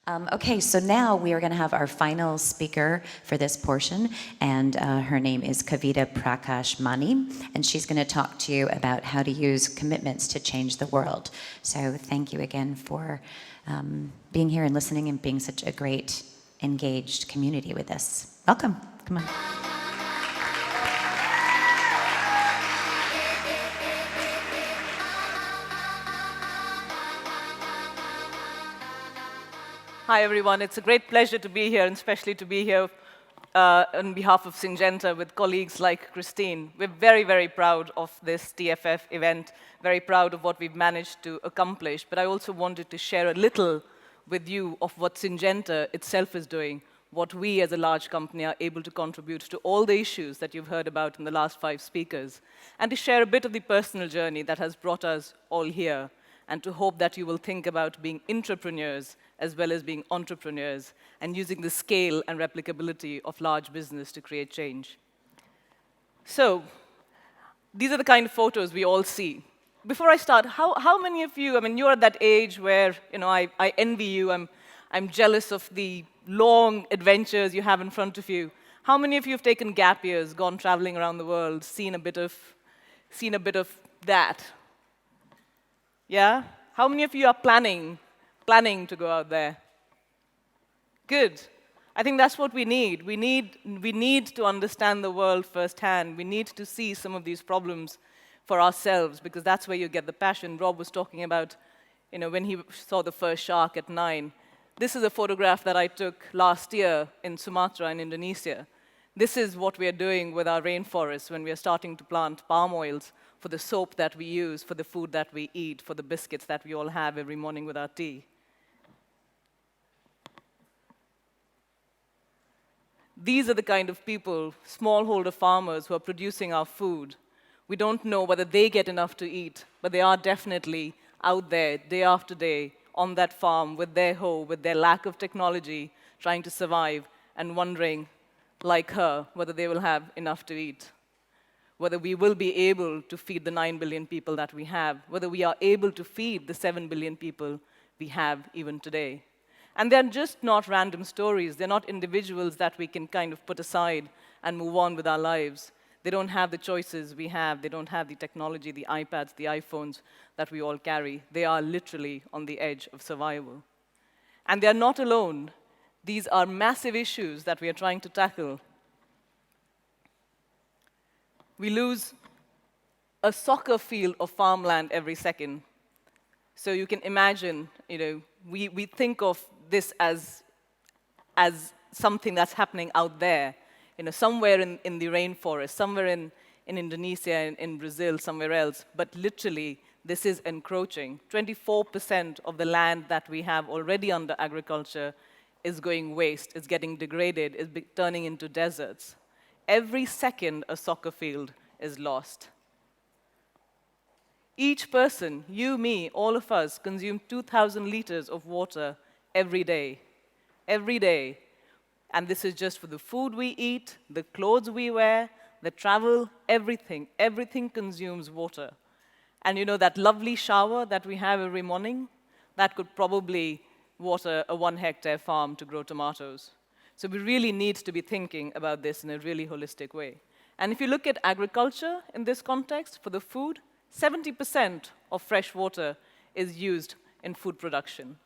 Okay, so now we are going to have our final speaker for this portion, and her name is Kavita Prakash-Mani, and she's going to talk to you about how to use commitments to change the world. So thank you again for being here and listening and being such a great, engaged community with us. Welcome. Come on. Hi, everyone. It's a great pleasure to be here, and especially to be here on behalf of Syngenta with colleagues like Christine. We're very, very proud of this TFF event, very proud of what we've managed to accomplish. But I also wanted to share a little with you of what Syngenta itself is doing, what we as a large company are able to contribute to all the issues that you've heard about in the last 5 speakers, and to share a bit of the personal journey that has brought us all here, and to hope that you will think about being intrapreneurs as well as being entrepreneurs, and using the scale and replicability of large business to create change. So, these are the kind of photos we all see. Before I start, how many of you, I mean, you're at that age where, I envy you, I'm jealous of the long adventures you have in front of you. How many of you have taken gap years, gone traveling around the world, seen a bit of that? Yeah? How many of you are planning to go out there? Good. I think that's what we need. We need to understand the world firsthand. We need to see some of these problems for ourselves, because that's where you get the passion. Rob was talking about, when he saw the first shark at 9. This is a photograph that I took last year in Sumatra in Indonesia. This is what we are doing with our rainforests when we are starting to plant palm oils for the soap that we use, for the food that we eat, for the biscuits that we all have every morning with our tea. These are the kind of people, smallholder farmers, who are producing our food. We don't know whether they get enough to eat, but they are definitely out there day after day on that farm with their hoe, with their lack of technology, trying to survive and wondering, like her, whether they will have enough to eat, whether we will be able to feed the 9 billion people that we have, whether we are able to feed the 7 billion people we have even today. And they're just not random stories. They're not individuals that we can kind of put aside and move on with our lives. They don't have the choices we have. They don't have the technology, the iPads, the iPhones that we all carry. They are literally on the edge of survival. And they're not alone. These are massive issues that we are trying to tackle. We lose a soccer field of farmland every second. So you can imagine, we think of this as something that's happening out there, somewhere in the rainforest, somewhere in Indonesia, in Brazil, somewhere else. But literally, this is encroaching. 24% of the land that we have already under agriculture is going waste, is getting degraded, is turning into deserts. Every second, a soccer field is lost. Each person, you, me, all of us, consume 2,000 liters of water every day. Every day. And this is just for the food we eat, the clothes we wear, the travel, everything. Everything consumes water. And that lovely shower that we have every morning, that could probably water a 1-hectare farm to grow tomatoes. So we really need to be thinking about this in a really holistic way. And if you look at agriculture in this context, for the food, 70% of fresh water is used in food production.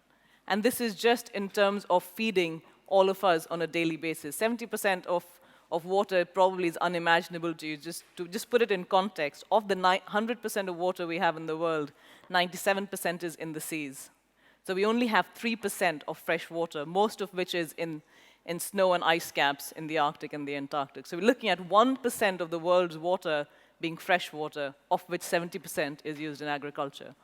And this is just in terms of feeding all of us on a daily basis. 70% of water probably is unimaginable to you. To put it in context, of the 100% of water we have in the world, 97% is in the seas. So we only have 3% of fresh water, most of which is in snow and ice caps in the Arctic and the Antarctic. So we're looking at 1% of the world's water being fresh water, of which 70% is used in agriculture.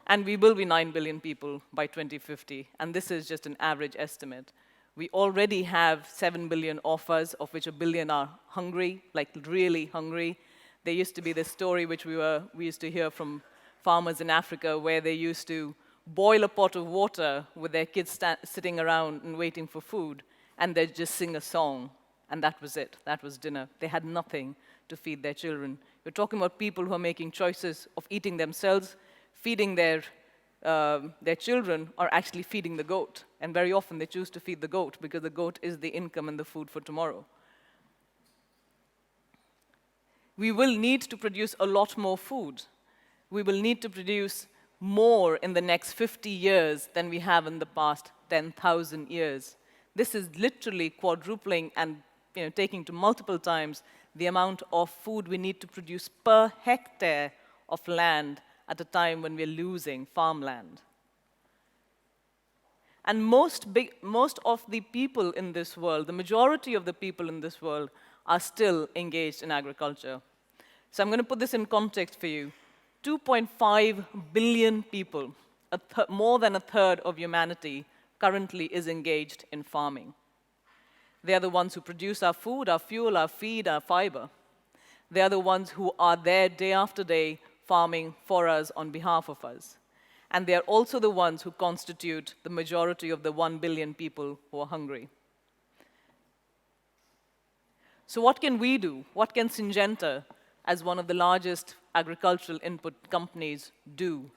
And we will be 9 billion people by 2050, and this is just an average estimate. We already have 7 billion of us, of which 1 billion are hungry, like really hungry. There used to be this story which we used to hear from farmers in Africa, where they used to boil a pot of water with their kids sitting around and waiting for food, and they'd just sing a song. And that was it. That was dinner. They had nothing to feed their children. We're talking about people who are making choices of eating themselves, feeding their their children are actually feeding the goat. And very often they choose to feed the goat because the goat is the income and the food for tomorrow. We will need to produce a lot more food. We will need to produce more in the next 50 years than we have in the past 10,000 years. This is literally quadrupling and taking to multiple times the amount of food we need to produce per hectare of land at a time when we're losing farmland. And most of the people in this world, the majority of the people in this world, are still engaged in agriculture. So I'm going to put this in context for you. 2.5 billion people, more than a third of humanity, currently is engaged in farming. They are the ones who produce our food, our fuel, our feed, our fiber. They are the ones who are there day after day farming for us on behalf of us. And they are also the ones who constitute the majority of the 1 billion people who are hungry. So what can we do? What can Syngenta, as one of the largest agricultural input companies, do?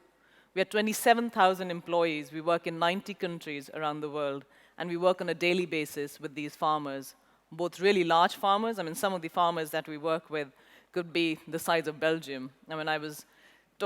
We are 27,000 employees. We work in 90 countries around the world, and we work on a daily basis with these farmers, both really large farmers. I mean, some of the farmers that we work with could be the size of Belgium. I mean,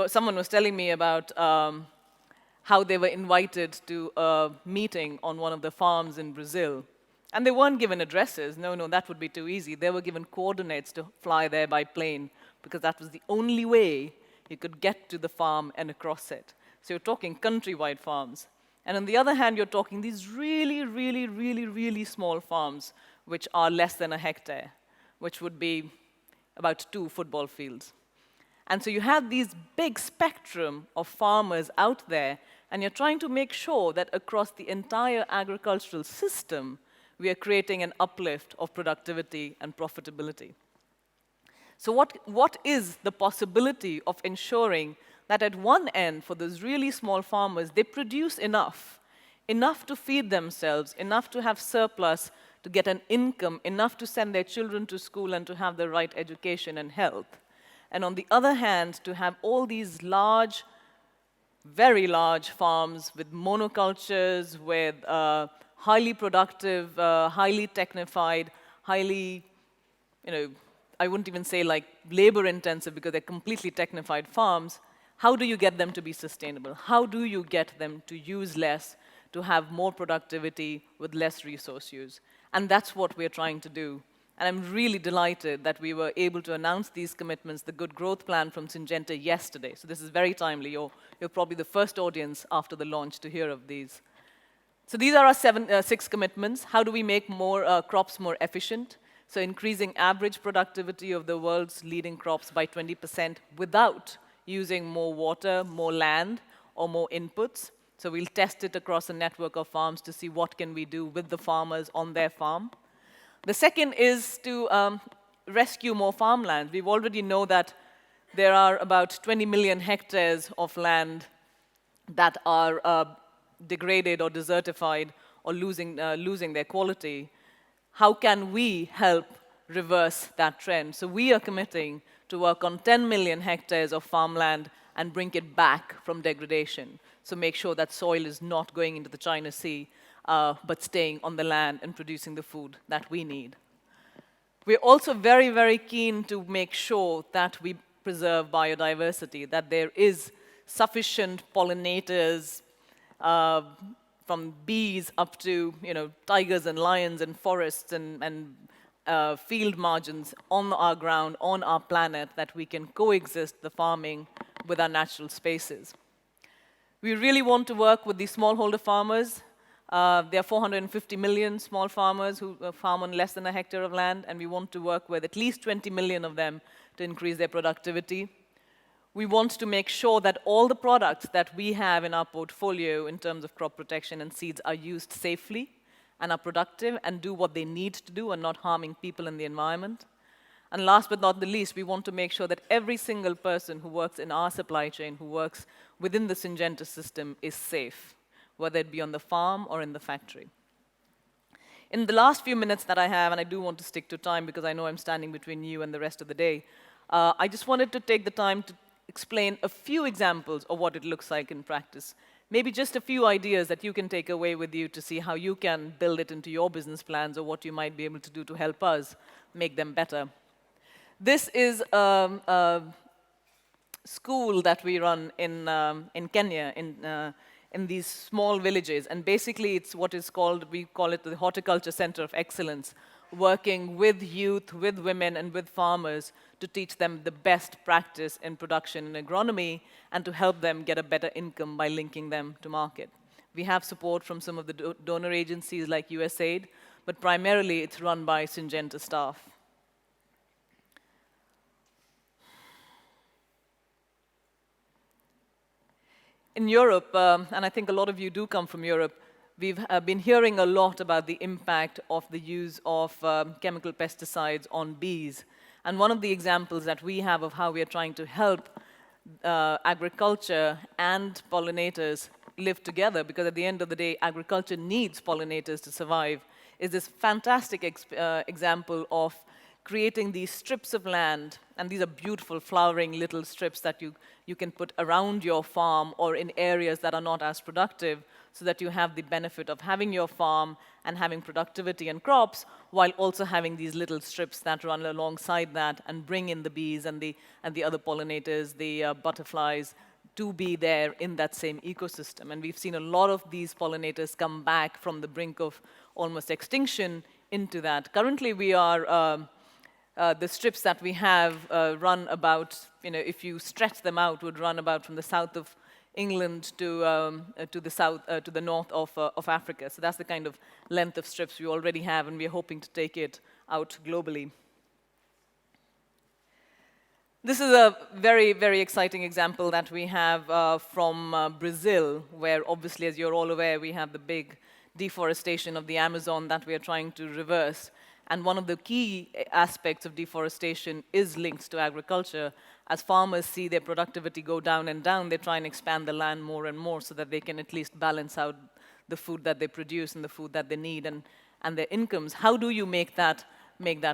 someone was telling me about how they were invited to a meeting on one of the farms in Brazil. And they weren't given addresses. No, that would be too easy. They were given coordinates to fly there by plane, because that was the only way you could get to the farm and across it. So you're talking countrywide farms. And on the other hand, you're talking these really, really, really, really small farms, which are less than a hectare, which would be about 2 football fields. And so you have these big spectrum of farmers out there, and you're trying to make sure that across the entire agricultural system, we are creating an uplift of productivity and profitability. So what is the possibility of ensuring that at one end, for those really small farmers, they produce enough to feed themselves, enough to have surplus, to get an income, enough to send their children to school and to have the right education and health. And on the other hand, to have all these large, very large farms with monocultures, with highly productive, highly technified, highly, I wouldn't even say like labor-intensive because they're completely technified farms. How do you get them to be sustainable? How do you get them to use less, to have more productivity with less resource use? And that's what we're trying to do. And I'm really delighted that we were able to announce these commitments, the Good Growth Plan from Syngenta yesterday. So this is very timely. You're probably the first audience after the launch to hear of these. So these are our 6 commitments. How do we make more crops more efficient? So increasing average productivity of the world's leading crops by 20% without using more water, more land, or more inputs. So we'll test it across a network of farms to see what can we do with the farmers on their farm. The second is to rescue more farmland. We already know that there are about 20 million hectares of land that are degraded or desertified or losing their quality. How can we help reverse that trend? So we are committing to work on 10 million hectares of farmland and bring it back from degradation. So make sure that soil is not going into the China Sea, but staying on the land and producing the food that we need. We're also very, very keen to make sure that we preserve biodiversity, that there is sufficient pollinators, from bees up to tigers and lions and forests and field margins on our ground, on our planet, that we can coexist the farming with our natural spaces. We really want to work with the smallholder farmers. There are 450 million small farmers who farm on less than a hectare of land, and we want to work with at least 20 million of them to increase their productivity. We want to make sure that all the products that we have in our portfolio in terms of crop protection and seeds are used safely and are productive and do what they need to do and not harming people and the environment. And last but not the least, we want to make sure that every single person who works in our supply chain, who works within the Syngenta system, is safe, whether it be on the farm or in the factory. In the last few minutes that I have, and I do want to stick to time because I know I'm standing between you and the rest of the day, I just wanted to take the time to explain a few examples of what it looks like in practice. Maybe just a few ideas that you can take away with you to see how you can build it into your business plans or what you might be able to do to help us make them better. This is a school that we run in Kenya, in these small villages. And basically, it's what is called, we call it the Horticulture Center of Excellence, working with youth, with women, and with farmers to teach them the best practice in production and agronomy and to help them get a better income by linking them to market. We have support from some of the donor agencies like USAID, but primarily it's run by Syngenta staff. In Europe, and I think a lot of you do come from Europe, we've been hearing a lot about the impact of the use of chemical pesticides on bees. And one of the examples that we have of how we are trying to help agriculture and pollinators live together, because at the end of the day, agriculture needs pollinators to survive, is this fantastic example of creating these strips of land, and these are beautiful flowering little strips that you can put around your farm or in areas that are not as productive, so that you have the benefit of having your farm and having productivity and crops, while also having these little strips that run alongside that and bring in the bees and the other pollinators, the butterflies, to be there in that same ecosystem. And we've seen a lot of these pollinators come back from the brink of almost extinction into that. Currently, we are the strips that we have run about, if you stretch them out, would run about from the south of England to the north of Africa. So that's the kind of length of strips we already have, and we're hoping to take it out globally. This is a very, very exciting example that we have from Brazil, where obviously, as you're all aware, we have the big deforestation of the Amazon that we are trying to reverse. And one of the key aspects of deforestation is linked to agriculture. As farmers see their productivity go down and down, they try and expand the land more and more so that they can at least balance out the food that they produce and the food that they need and their incomes. How do you make that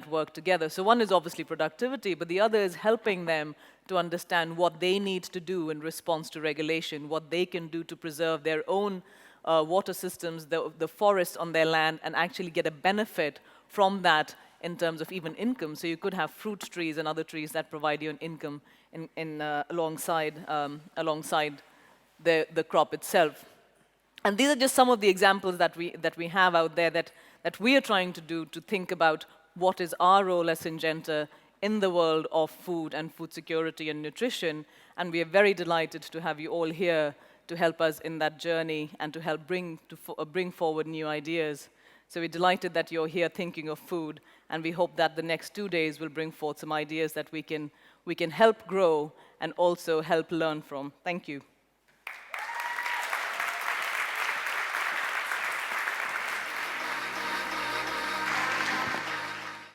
work together? So one is obviously productivity, but the other is helping them to understand what they need to do in response to regulation, what they can do to preserve their own water systems, the forest on their land, and actually get a benefit from that in terms of even income. So you could have fruit trees and other trees that provide you an income alongside the crop itself. And these are just some of the examples that we have out there that we are trying to do to think about what is our role as Syngenta in the world of food and food security and nutrition. And we are very delighted to have you all here to help us in that journey and to help bring forward new ideas. So we're delighted that you're here thinking of food, and we hope that the next 2 days will bring forth some ideas that we can help grow and also help learn from. Thank you.